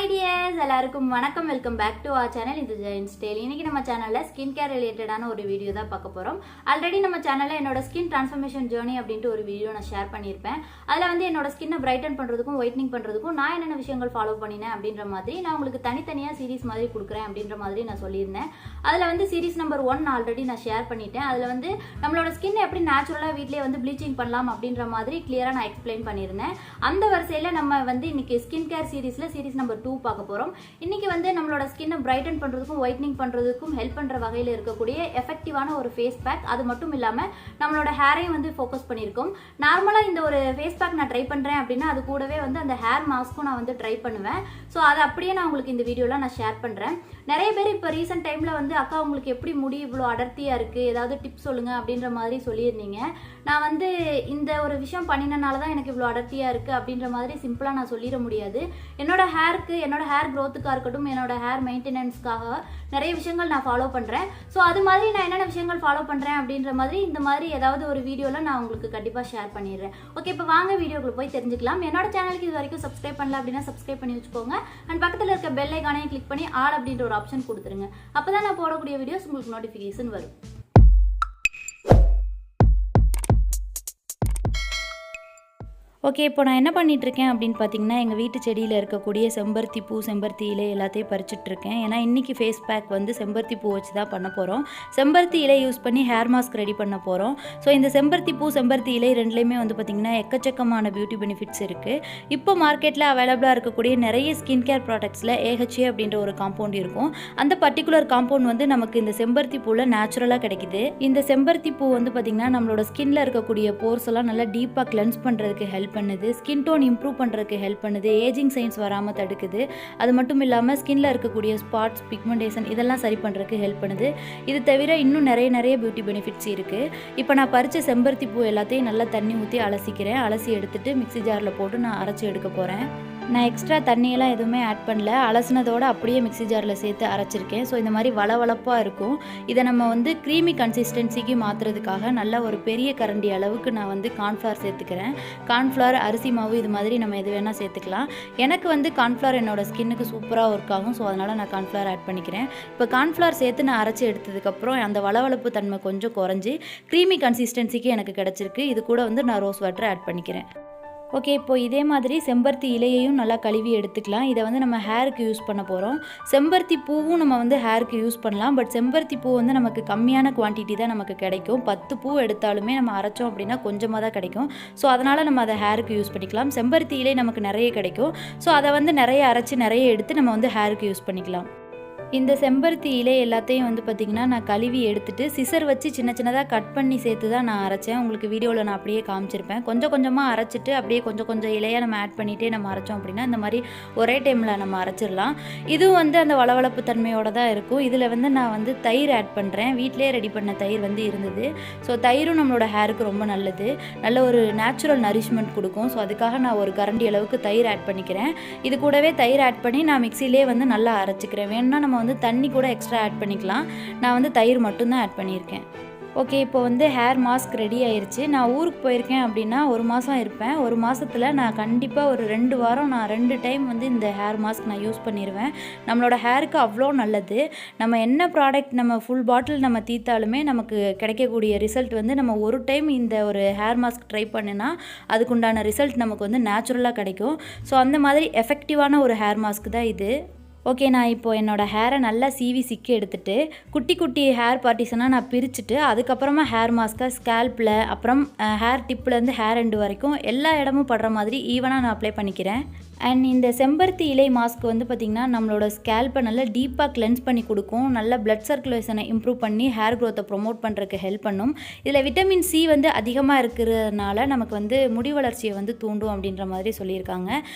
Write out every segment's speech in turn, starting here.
Hi dears, எல்லாருக்கும் வணக்கம். Welcome back to our channel Indujha Style. இன்னைக்கு நம்ம சேனல்ல ஸ்கின் கேர் ரிலேட்டடான ஒரு வீடியோ தான் பார்க்க போறோம். ஆல்ரெடி நம்ம சேனல்ல என்னோட ஸ்கின் டிரான்ஸ்ஃபர்மேஷன் ஜர்னி அப்படினு ஒரு வீடியோ நான் ஷேர் பண்ணிருப்பேன். அதுல வந்து என்னோட ஸ்கின்னை பிரைட்டன் பண்றதுக்கும் ஒயிட்னிங் பண்றதுக்கும் நான் என்னென்ன விஷயங்கள் ஃபாலோ பண்ணினேன் அப்படின்ற மாதிரி நான் உங்களுக்கு தனித்தனியா சீரிஸ் மாதிரி கொடுக்குறேன் அப்படின்ற மாதிரி நான் சொல்லியிருந்தேன். அதுல வந்து சீரிஸ் நம்பர் 1 ஆல்ரெடி நான் ஷேர் பண்ணிட்டேன். அதுல வந்து நம்மளோட ஸ்கின் எப்படி நேச்சுரலா வீட்லயே வந்து ப்ளீச்சிங் பண்ணலாம் அப்படின்ற மாதிரி கிளியரா நான் எக்ஸ்பிளைன் பண்ணியிருந்தேன். அந்த வரிசையில நம்ம வந்து இன்னைக்கு ஸ்கின் கேர் சீரிஸ்ல சீரிஸ் நம்பர் 2 பார்க்க போறோம். இன்னைக்கு வந்து நம்மளோட ஸ்கின்னை பிரைட்டன் பண்றதுக்கும் ஒயிட்னிங் பண்றதுக்கும் ஹெல்ப் பண்ற வகையில இருக்கக்கூடிய எஃபெக்டிவான ஒரு ஃபேஸ் பேக், அது மட்டும் இல்லாம நம்மளோட ஹேரையும் வந்து ஃபோக்கஸ் பண்ணியிருக்கோம். நார்மலா இந்த ஒரு ஃபேஸ் பேக் நான் ட்ரை பண்றேன் அப்படின்னா அது கூடவே வந்து அந்த ஹேர் மாஸ்க்கும் நான் வந்து ட்ரை பண்ணுவேன். ஸோ அதை அப்படியே நான் உங்களுக்கு இந்த வீடியோல நான் ஷேர் பண்றேன். நிறைய பேர் இப்போ ரீசெண்ட் டைம்ல வந்து அக்கா உங்களுக்கு எப்படி முடி இவ்வளோ அடர்த்தியா இருக்கு, ஏதாவது டிப்ஸ் சொல்லுங்க அப்படின்ற மாதிரி சொல்லியிருந்தீங்க. நான் வந்து இந்த ஒரு விஷயம் பண்ணினனால தான் எனக்கு இவ்வளோ அடர்த்தியா இருக்கு அப்படின்ற மாதிரி சிம்பிளா நான் சொல்லிட முடியாது. என்னோட ஹேருக்கு, என்னோட ஹேர் க்ரோத்துக்காக இருக்கட்டும், என்னோட ஹேர் மெயின்டெனன்ஸ்க்காக நிறைய விஷயங்கள் நான் ஃபாலோ பண்றேன். ஸோ அது மாதிரி நான் என்னென்ன விஷயங்கள் ஃபாலோ பண்றேன் அப்படின்ற மாதிரி இந்த மாதிரி ஏதாவது ஒரு வீடியோல நான் உங்களுக்கு கண்டிப்பா ஷேர் பண்ணிடுறேன். ஓகே, இப்போ வாங்க வீடியோக்குள்ள போய் தெரிஞ்சுக்கலாம். என்னோட சேனலுக்கு இது வரைக்கும் சப்ஸ்கிரைப் பண்ணல அப்படின்னா சப்ஸ்கிரைப் பண்ணி வச்சுக்கோங்க. அண்ட் பக்கத்தில் இருக்க பெல் ஐகானையும் கிளிக் பண்ணி ஆல் அப்படின்ற ஒரு ஆப்ஷன் கொடுத்துருங்க. அப்பதான் நான் போடக்கூடிய வீடியோஸ் உங்களுக்கு நோட்டிஃபிகேஷன் வரும். ஓகே, இப்போ நான் என்ன பண்ணிகிட்ருக்கேன் அப்படின்னு பார்த்தீங்கன்னா, எங்கள் வீட்டு செடியில் இருக்கக்கூடிய செம்பருத்தி பூ, செம்பருத்தி இலை எல்லாத்தையும் பறிச்சுட்ருக்கேன். ஏன்னா இன்றைக்கி ஃபேஸ் பேக் வந்து செம்பருத்தி பூ வச்சு தான் பண்ண போகிறோம். செம்பருத்தி இலை யூஸ் பண்ணி ஹேர் மாஸ்க் ரெடி பண்ண போகிறோம். ஸோ இந்த செம்பருத்தி பூ, செம்பருத்தி இலை ரெண்டுலேயுமே வந்து பார்த்திங்கன்னா எக்கச்சக்கமான பியூட்டி பெனிஃபிட்ஸ் இருக்குது. இப்போ மார்க்கெட்டில் அவைலபிளாக இருக்கக்கூடிய நிறைய ஸ்கின் கேர் ப்ராடக்ட்ஸில் AHA அப்படின்ற ஒரு காம்பவுண்ட் இருக்கும். அந்த பர்டிகுலர் காம்பவுண்ட் வந்து நமக்கு இந்த செம்பருத்தி பூவில் நேச்சுரலாக கிடைக்குது. இந்த செம்பருத்தி பூ வந்து பார்த்திங்கன்னா நம்மளோட ஸ்கின்னில் இருக்கக்கூடிய போர்ஸ் எல்லாம் நல்லா டீப்பாக கிளென்ஸ் பண்ணுறதுக்கு ஹெல்ப் பண்ணுது. ஸ்கின் டோன் இம்ப்ரூவ் பண்ணுறதுக்கு ஹெல்ப் பண்ணுது. ஏஜிங் சைன்ஸ் வராமல் தடுக்குது. அது மட்டும் இல்லாமல் ஸ்கின்ல இருக்கக்கூடிய ஸ்பாட்ஸ், பிக்மெண்டேஷன் இதெல்லாம் சரி பண்ணுறதுக்கு ஹெல்ப் பண்ணுது. இது தவிர இன்னும் நிறைய பியூட்டி பெனிஃபிட்ஸ் இருக்குது. இப்போ நான் பறித்த செம்பருத்தி பூ எல்லாத்தையும் நல்லா தண்ணி ஊற்றி அலசிக்கிறேன். அலசி எடுத்துட்டு மிக்ஸி ஜாரில் போட்டு நான் அரைச்சி எடுக்க போகிறேன். நான் எக்ஸ்ட்ரா தண்ணியெல்லாம் எதுவுமே ஆட் பண்ணல. அலசினதோடு அப்படியே மிக்ஸி ஜாரில் சேர்த்து அரைச்சிருக்கேன். ஸோ இந்த மாதிரி வளவளப்பாக இருக்கும். இதை நம்ம வந்து க்ரீமி கன்சிஸ்டன்சிக்கு மாற்றுறதுக்காக நல்ல ஒரு பெரிய கரண்டி அளவுக்கு நான் வந்து கார்ன்ஃப்ளவர் சேர்த்துக்கிறேன். கார்ன்ஃப்ளவர், அரிசி மாவு இது மாதிரி நம்ம எது வேணால் சேர்த்துக்கலாம். எனக்கு வந்து கார்ன்ஃப்ளவர் என்னோடய ஸ்கின்னுக்கு சூப்பராக ஒர்க் ஆகும். ஸோ அதனால் நான் கார்ன்ஃப்ளவர் ஆட் பண்ணிக்கிறேன். இப்போ கார்ன்ஃப்ளவர் சேர்த்து நான் அரைச்சி எடுத்ததுக்கப்புறம் அந்த வளவளப்பு தன்மை கொஞ்சம் குறைஞ்சி க்ரீமி கன்சிஸ்டன்சிக்கு எனக்கு கிடச்சிருக்கு. இது கூட வந்து நான் ரோஸ் வாட்டர் ஆட் பண்ணிக்கிறேன். ஓகே, இப்போ இதே மாதிரி செம்பருத்தி இலையையும் நல்லா கழுவி எடுத்துக்கலாம். இதை வந்து நம்ம ஹேருக்கு யூஸ் பண்ண போகிறோம். செம்பருத்தி பூவும் நம்ம வந்து ஹேருக்கு யூஸ் பண்ணலாம். பட் செம்பருத்தி பூ வந்து நமக்கு கம்மியான குவான்டிட்டி தான் நமக்கு கிடைக்கும். 10 பூ எடுத்தாலுமே நம்ம அரைச்சோம் அப்படின்னா கொஞ்சமாக தான் கிடைக்கும். ஸோ அதனால் நம்ம அதை ஹேருக்கு யூஸ் பண்ணிக்கலாம். செம்பருத்தி இலை நமக்கு நிறைய கிடைக்கும். ஸோ அதை வந்து நிறைய அரைச்சி நிறைய எடுத்து நம்ம வந்து ஹேருக்கு யூஸ் பண்ணிக்கலாம். இந்த செம்பருத்தி இலை எல்லாத்தையும் வந்து பார்த்திங்கன்னா நான் கழுவி எடுத்துகிட்டு சிசர் வச்சு சின்ன சின்னதாக கட் பண்ணி சேர்த்து தான் நான் அரைச்சேன். உங்களுக்கு வீடியோவில் நான் அப்படியே காமிச்சிருப்பேன். கொஞ்சம் கொஞ்சமாக அரைச்சிட்டு அப்படியே கொஞ்சம் இலையாக நம்ம ஆட் பண்ணிகிட்டே நம்ம அரைச்சோம் அப்படின்னா இந்த மாதிரி ஒரே டைமில் நம்ம அரைச்சிடலாம். இதுவும் வந்து அந்த வளவளப்பு தன்மையோடு தான் இருக்கும். இதில் வந்து நான் வந்து தயிர் ஆட் பண்ணுறேன். வீட்டிலே ரெடி பண்ண தயிர் வந்து இருந்தது. ஸோ தயிரும் நம்மளோட ஹேருக்கு ரொம்ப நல்லது. நல்ல ஒரு நேச்சுரல் நரிஷ்மெண்ட் கொடுக்கும். ஸோ அதுக்காக நான் ஒரு கரண்டி அளவுக்கு தயிர் ஆட் பண்ணிக்கிறேன். இது கூடவே தயிர் ஆட் பண்ணி நான் மிக்சிலே வந்து நல்லா அரைச்சிக்கிறேன். வேணும்னா நம்ம வந்து தண்ணி கூட எக்ஸ்ட்ரா ஆட் பண்ணிக்கலாம். நான் வந்து தயிர் மட்டும்தான் ஆட் பண்ணியிருக்கேன். ஓகே, இப்போ வந்து ஹேர் மாஸ்க் ரெடி ஆயிடுச்சு. நான் ஊருக்கு போயிருக்கேன் அப்படின்னா 1 மாதம் இருப்பேன். 1 மாதத்தில் நான் கண்டிப்பாக ஒரு 2 வாரம் நான் 2 டைம் வந்து இந்த ஹேர் மாஸ்க் நான் யூஸ் பண்ணிடுவேன். நம்மளோட ஹேருக்கு அவ்வளோ நல்லது. நம்ம என்ன ப்ராடக்ட் நம்ம ஃபுல் பாட்டில் நம்ம தீர்த்தாலுமே நமக்கு கிடைக்கக்கூடிய ரிசல்ட் வந்து நம்ம ஒரு டைம் இந்த ஒரு ஹேர் மாஸ்க் ட்ரை பண்ணினா அதுக்குண்டான ரிசல்ட் நமக்கு வந்து நேச்சுரலாக கிடைக்கும். ஸோ அந்த மாதிரி எஃபெக்டிவான ஒரு ஹேர் மாஸ்க் தான் இது. ஓகே, நான் இப்போது என்னோடய ஹேரை நல்லா சீவி சிக்கி எடுத்துகிட்டு குட்டி ஹேர் பார்ட்டிஷனாக நான் பிரிச்சுட்டு அதுக்கப்புறமா ஹேர் மாஸ்க்கை ஸ்கேல்பில், அப்புறம் ஹேர் டிப்லேருந்து ஹேர் எண்டு வரைக்கும் எல்லா இடமும் படுற மாதிரி ஈவனாக நான் அப்ளை பண்ணிக்கிறேன். அண்ட் இந்த செம்பருத்தி இலை மாஸ்க் வந்து பார்த்திங்கன்னா நம்மளோட ஸ்கேல்ப்பை நல்லா டீப்பாக கிளென்ஸ் பண்ணி கொடுக்கும். நல்ல பிளட் சர்க்குலேஷனை இம்ப்ரூவ் பண்ணி ஹேர் க்ரோத்தை ப்ரொமோட் பண்ணுறதுக்கு ஹெல்ப் பண்ணும். இதில் விட்டமின் சி வந்து அதிகமாக இருக்கிறதுனால நமக்கு வந்து முடி வளர்ச்சியை வந்து தூண்டும் அப்படின்ற மாதிரி சொல்லியிருக்காங்க.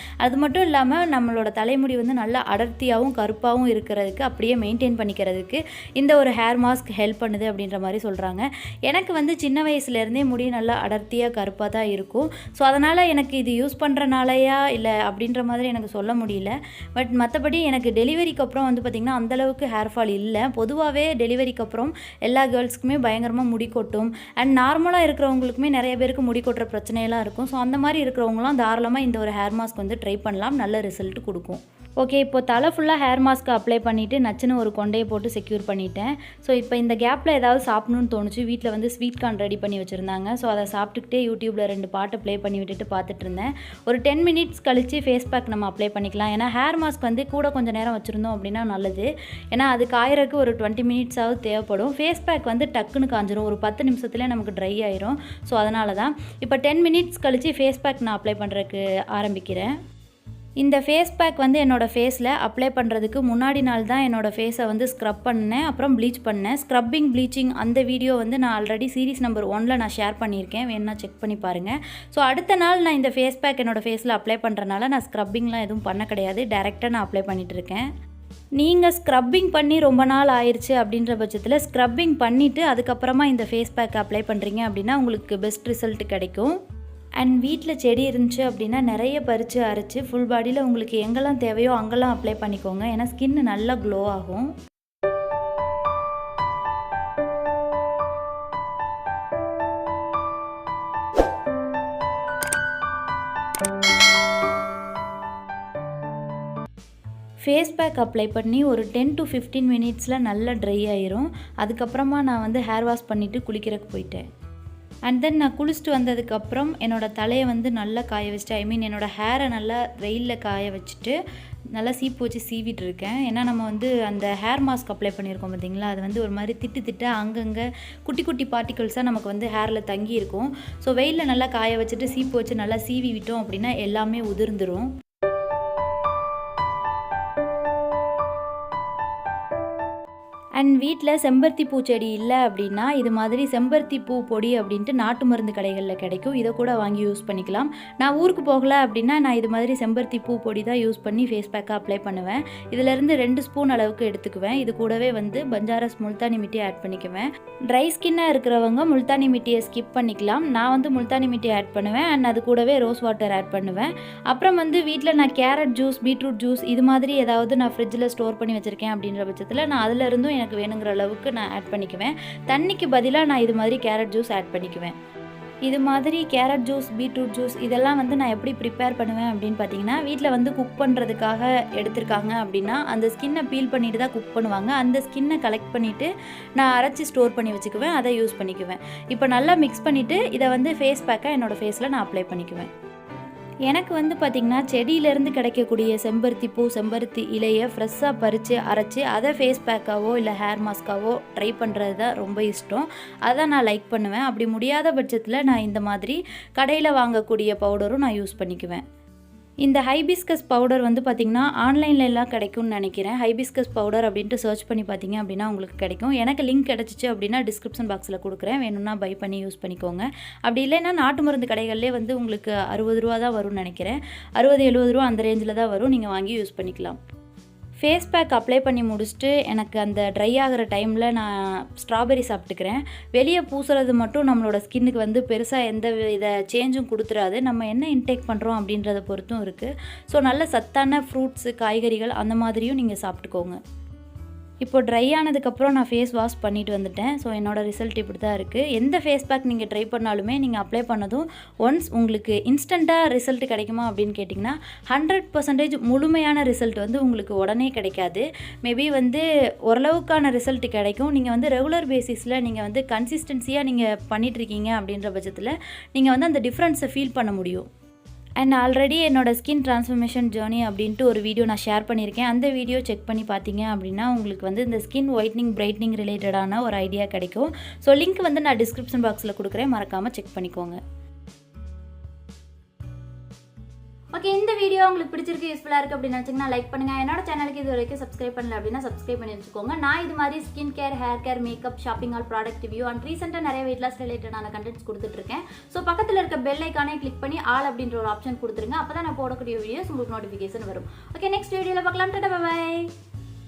அது மட்டும் இல்லாமல் நம்மளோட தலைமுடி வந்து நல்லா அடர்த்தியாகவும் கருப்பாகவும் இருக்கிறதுக்கு, அப்படியே மெயின்டைன் பண்ணிக்கிறதுக்கு இந்த ஒரு ஹேர் மாஸ்க் ஹெல்ப் பண்ணுது அப்படின்ற மாதிரி சொல்கிறாங்க. எனக்கு வந்து சின்ன வயசுலேருந்தே முடி நல்லா அடர்த்தியாக கருப்பாக தான் இருக்கும். ஸோ அதனால் எனக்கு இது யூஸ் பண்ணுறனாலையா இல்லை அப்படின்ற மாதிரி எனக்கு சொல்ல முடியல. பட் மற்றபடி எனக்கு டெலிவரிக்கு அப்புறம் வந்து பார்த்திங்கன்னா அந்தளவுக்கு ஹேர் ஃபால் இல்லை. பொதுவாகவே டெலிவரிக்கு அப்புறம் எல்லா கேர்ள்ஸ்க்குமே பயங்கரமாக முடி கொட்டும். அண்ட் நார்மலாக இருக்கிறவங்களுக்குமே நிறைய பேருக்கு முடி கொட்டுற பிரச்சனையெல்லாம் இருக்கும். ஸோ அந்த மாதிரி இருக்கிறவங்களாம் தாராளமாக இந்த ஒரு ஹேர் மாஸ்க் வந்து ட்ரை பண்ணலாம். நல்ல ரிசல்ட் கொடுக்கும். ஓகே, இப்போ தலை ஃபுல்லாக ஹேர் மாஸ்க்கு அப்ளை பண்ணிவிட்டு நச்சுன்னு ஒரு கொண்டையை போட்டு செக்யூர் பண்ணிட்டேன். ஸோ இப்போ இந்த கேப்பில் ஏதாவது சாப்பிட்ணுன்னு தோணுச்சு. வீட்டில் வந்து ஸ்வீட் கார்ன் ரெடி பண்ணி வச்சுருந்தாங்க. ஸோ அதை சாப்பிட்டுக்கிட்டே யூடியூப்பில் 2 பாட்டை ப்ளே பண்ணி விட்டுட்டு பார்த்துட்டு இருந்தேன். ஒரு 10 மினிட்ஸ் கழித்து ஃபேஸ் பேக் நம்ம அப்ளை பண்ணிக்கலாம். ஏன்னா ஹேர் மாஸ்க் வந்து கூட கொஞ்சம் நேரம் வச்சுருந்தோம் அப்படின்னா நல்லது. ஏன்னா அது காயறதுக்கு ஒரு 20 மினிட்ஸாவது தேவைப்படும். ஃபேஸ் பேக் வந்து டக்குன்னு காஞ்சிரும். ஒரு 10 நிமிஷத்துலேயே நமக்கு ட்ரை ஆயிரும். ஸோ அதனால தான் இப்போ 10 மினிட்ஸ் கழித்து ஃபேஸ் பேக் நான் அப்ளை பண்ணுறதுக்கு ஆரம்பிக்கிறேன். இந்த ஃபேஸ் பேக் வந்து என்னோடய ஃபேஸில் அப்ளை பண்ணுறதுக்கு முன்னாடி நாள் தான் என்னோடய ஃபேஸை வந்து ஸ்க்ரப் பண்ணேன், அப்புறம் ப்ளீச் பண்ணேன். ஸ்க்ரப்பிங் ப்ளீச்சிங் அந்த வீடியோ வந்து நான் ஆல்ரெடி சீரிஸ் நம்பர் 1ல் நான் ஷேர் பண்ணியிருக்கேன், வேணுன்னா செக் பண்ணி பாருங்கள். ஸோ அடுத்த நாள் நான் இந்த ஃபேஸ் பேக் என்னோடய ஃபேஸில் அப்ளை பண்ணுறனால நான் ஸ்க்ரப்பிங்லாம் எதுவும் பண்ண கிடையாது, டைரெக்டாக நான் அப்ளை பண்ணிகிட்ருக்கேன். நீங்கள் ஸ்க்ரப்பிங் பண்ணி ரொம்ப நாள் ஆயிடுச்சு அப்படின்ற பட்சத்தில் ஸ்க்ரப்பிங் பண்ணிவிட்டு அதுக்கப்புறமா இந்த ஃபேஸ் பேக் அப்ளை பண்ணுறீங்க அப்படின்னா உங்களுக்கு பெஸ்ட் ரிசல்ட் கிடைக்கும். அண்ட் வீட்டில் செடி இருந்துச்சு அப்படின்னா நிறைய பறித்து அரைச்சி ஃபுல் பாடியில் உங்களுக்கு எங்கெல்லாம் தேவையோ அங்கெல்லாம் அப்ளை பண்ணிக்கோங்க. ஏன்னா ஸ்கின் நல்லா க்ளோ ஆகும். ஃபேஸ் பேக் அப்ளை பண்ணி ஒரு 10 to 15 மினிட்ஸில் நல்லா ட்ரை ஆயிரும். அதுக்கப்புறமா நான் வந்து ஹேர் வாஷ் பண்ணிவிட்டு குளிக்கிறதுக்கு போயிட்டேன். அண்ட் தென் நான் குளிச்சுட்டு வந்ததுக்கப்புறம் என்னோடய தலையை வந்து நல்லா காய வச்சுட்டு என்னோடய ஹேரை நல்லா வெயிலில் காய வச்சுட்டு நல்லா சீப்பு வச்சு சீவிட்டு இருக்கேன். ஏன்னா நம்ம வந்து அந்த ஹேர் மாஸ்க் அப்ளை பண்ணியிருக்கோம் பார்த்தீங்களா, அது வந்து ஒரு மாதிரி திட்டு அங்கங்கே குட்டி குட்டி பார்ட்டிகல்ஸாக நமக்கு வந்து ஹேரில் தங்கி இருக்கும். ஸோ வெயிலில் நல்லா காய வச்சுட்டு சீப்பு வச்சு நல்லா சீவி விட்டோம் அப்படின்னா எல்லாமே உதிர்ந்துடும். அண்ட் வீட்டில் செம்பருத்தி பூச்செடி இல்லை அப்படின்னா இது மாதிரி செம்பருத்தி பூ பொடி அப்படின்ட்டு நாட்டு மருந்து கடைகளில் கிடைக்கும். இதை கூட வாங்கி யூஸ் பண்ணிக்கலாம். நான் ஊருக்கு போகலை அப்படின்னா நான் இது மாதிரி செம்பருத்தி பூ பொடி தான் யூஸ் பண்ணி ஃபேஸ் பேக்காக அப்ளை பண்ணுவேன். இதிலேருந்து 2 ஸ்பூன் அளவுக்கு எடுத்துக்குவேன். இது கூடவே வந்து பஞ்சாரஸ் முல்தானி மிட்டி ஆட் பண்ணிக்குவேன். ட்ரை ஸ்கின்னாக இருக்கிறவங்க முல்தானி மிட்டியை ஸ்கிப் பண்ணிக்கலாம். நான் வந்து முல்தானி மிட்டி ஆட் பண்ணுவேன். அண்ட் அது கூடவே ரோஸ் வாட்டர் ஆட் பண்ணுவேன். அப்புறம் வந்து வீட்டில் நான் கேரட் ஜூஸ், பீட்ரூட் ஜூஸ் இது மாதிரி ஏதாவது நான் ஃப்ரிட்ஜில் ஸ்டோர் பண்ணி வச்சுருக்கேன் அப்படின்ற பட்சத்தில் நான் அதில் இருந்தும் எனக்கு வேணுங்கிற அளவுக்கு நான் ஆட் பண்ணிக்குவேன். தண்ணிக்கு பதிலாக நான் இது மாதிரி கேரட் ஜூஸ் ஆட் பண்ணிக்குவேன். இது மாதிரி கேரட் ஜூஸ், பீட்ரூட் ஜூஸ் இதெல்லாம் வந்து நான் எப்படி ப்ரிப்பேர் பண்ணுவேன் அப்படின்னு பார்த்தீங்கன்னா, வீட்டில் வந்து குக் பண்ணுறதுக்காக எடுத்திருக்காங்க அப்படின்னா அந்த ஸ்கின்னை பீல் பண்ணிட்டு தான் குக் பண்ணுவாங்க. அந்த ஸ்கின்னை கலெக்ட் பண்ணிவிட்டு நான் அரைச்சி ஸ்டோர் பண்ணி வச்சுக்குவேன், அதை யூஸ் பண்ணிக்குவேன். இப்போ நல்லா மிக்ஸ் பண்ணிவிட்டு இதை வந்து ஃபேஸ் பேக்காக என்னோடய ஃபேஸில் நான் அப்ளை பண்ணிக்குவேன். எனக்கு வந்து பார்த்திங்கன்னா செடியிலேருந்து கிடைக்கக்கூடிய செம்பருத்தி பூ, செம்பருத்தி இலையை ஃப்ரெஷ்ஷாக பறித்து அரைச்சி அதை ஃபேஸ் பேக்காவோ இல்லை ஹேர் மாஸ்க்காவோ ட்ரை பண்ணுறது தான் ரொம்ப இஷ்டம். அதை நான் லைக் பண்ணுவேன். அப்படி முடியாத பட்சத்தில் நான் இந்த மாதிரி கடையில் வாங்கக்கூடிய பவுடரும் நான் யூஸ் பண்ணிக்குவேன். இந்த ஹைபிஸ்கஸ் பவுடர் வந்து பார்த்திங்கன்னா ஆன்லைனில் எல்லாம் கிடைக்கும்னு நினைக்கிறேன். ஹைபிஸ்கஸ் பவுடர் அப்படின்ட்டு சர்ச் பண்ணி பார்த்தீங்க அப்படின்னா உங்களுக்கு கிடைக்கும். எனக்கு லிங்க் கிடச்சிச்சு அப்படின்னா டிஸ்கிரிப்ஷன் பாக்ஸில் கொடுக்குறேன், வேணும்னா பை பண்ணி யூஸ் பண்ணிக்கோங்க. அப்படி இல்லைன்னா நாட்டு மருந்து கடைகள்லேயே வந்து உங்களுக்கு 60 ரூபா தான் வரும்னு நினைக்கிறேன். 60-70 ரூபா அந்த ரேஞ்சில் தான் வரும். நீங்கள் வாங்கி யூஸ் பண்ணிக்கலாம். ஃபேஸ் பேக் அப்ளை பண்ணி முடிச்சுட்டு எனக்கு அந்த ட்ரை ஆகிற டைமில் நான் ஸ்ட்ராபெரி சாப்பிட்டுக்கிறேன். வெளியே பூசுறது மட்டும் நம்மளோட ஸ்கின்னுக்கு வந்து பெருசாக எந்த வித சேஞ்சும் கொடுத்துறாது. நம்ம என்ன இன்டேக் பண்ணுறோம் அப்படின்றத பொறுத்தும் இருக்குது. ஸோ நல்ல சத்தான ஃப்ரூட்ஸு, காய்கறிகள் அந்த மாதிரியும் நீங்கள் சாப்பிட்டுக்கோங்க. இப்போ ட்ரை ஆனதுக்கப்புறம் நான் ஃபேஸ் வாஷ் பண்ணிட்டு வந்துட்டேன். ஸோ என்னோடய ரிசல்ட் இப்படி தான் இருக்குது. எந்த ஃபேஸ் பேக் நீங்கள் ட்ரை பண்ணாலுமே நீங்கள் அப்ளை பண்ணதும் ஒன்ஸ் உங்களுக்கு இன்ஸ்டண்ட்டாக ரிசல்ட் கிடைக்குமா அப்படின்னு கேட்டிங்கன்னா 100% முழுமையான ரிசல்ட் வந்து உங்களுக்கு உடனே கிடைக்காது. மேபி வந்து ஓரளவுக்கான ரிசல்ட் கிடைக்கும். நீங்கள் வந்து ரெகுலர் பேசிஸில் நீங்கள் வந்து கன்சிஸ்டன்சியாக நீங்கள் பண்ணிகிட்ருக்கீங்க அப்படின்ற பட்சத்தில் நீங்கள் வந்து அந்த டிஃப்ரென்ஸை ஃபீல் பண்ண முடியும். அண்ட் ஆல்ரெடி என்னோடய ஸ்கின் ட்ரான்ஸ்ஃபர்மேஷன் ஜேர்னி அப்படின்ட்டு ஒரு வீடியோ நான் ஷேர் பண்ணியிருக்கேன். அந்த வீடியோ செக் பண்ணி பார்த்தீங்க அப்படின்னா உங்களுக்கு வந்து இந்த ஸ்கின் ஒயிட்னிங், பிரைட்னிங் ரிலேட்டடான ஒரு ஐடியா கிடைக்கும். ஸோ லிங்க் வந்து நான் டிஸ்கிரிப்ஷன் பாக்ஸில் கொடுக்குறேன், மறக்காமல் செக் பண்ணிக்கோங்க. ஓகே, இந்த வீடியோ உங்களுக்கு பிடிச்சிருக்கு, யூஸ்ஃபுல்லாக இருக்குது அப்படின்னு நினச்சிங்கன்னா லைக் பண்ணுங்கள். என்னோட சேனலுக்கு இது வரைக்கும் சப்ஸ்கிரைப் பண்ணல அப்படின்னா சப்ஸ்கிரைப் பண்ணி வச்சுக்கோங்க. நான் இது மாதிரி skin care, hair care, makeup, shopping all, product review and ரீசெண்டாக நிறைய வெயிட் லாஸ் ரிலேட்டடான கண்டென்ட்ஸ் கொடுத்துட்ருக்கேன். ஸோ பக்கத்தில் இருக்க பெல் ஐக்கானே கிளிக் பண்ணி ஆல் அப்படின்ற ஒரு ஆப்ஷன் கொடுத்துருங்க. அப்போ தான் நான் போடக்கூடிய வீடியோஸ் உங்களுக்கு நோட்டிஃபிகேஷன் வரும். ஓகே, நெக்ஸ்ட் வீடியோவில் பார்க்கலாம். டாடா, பை.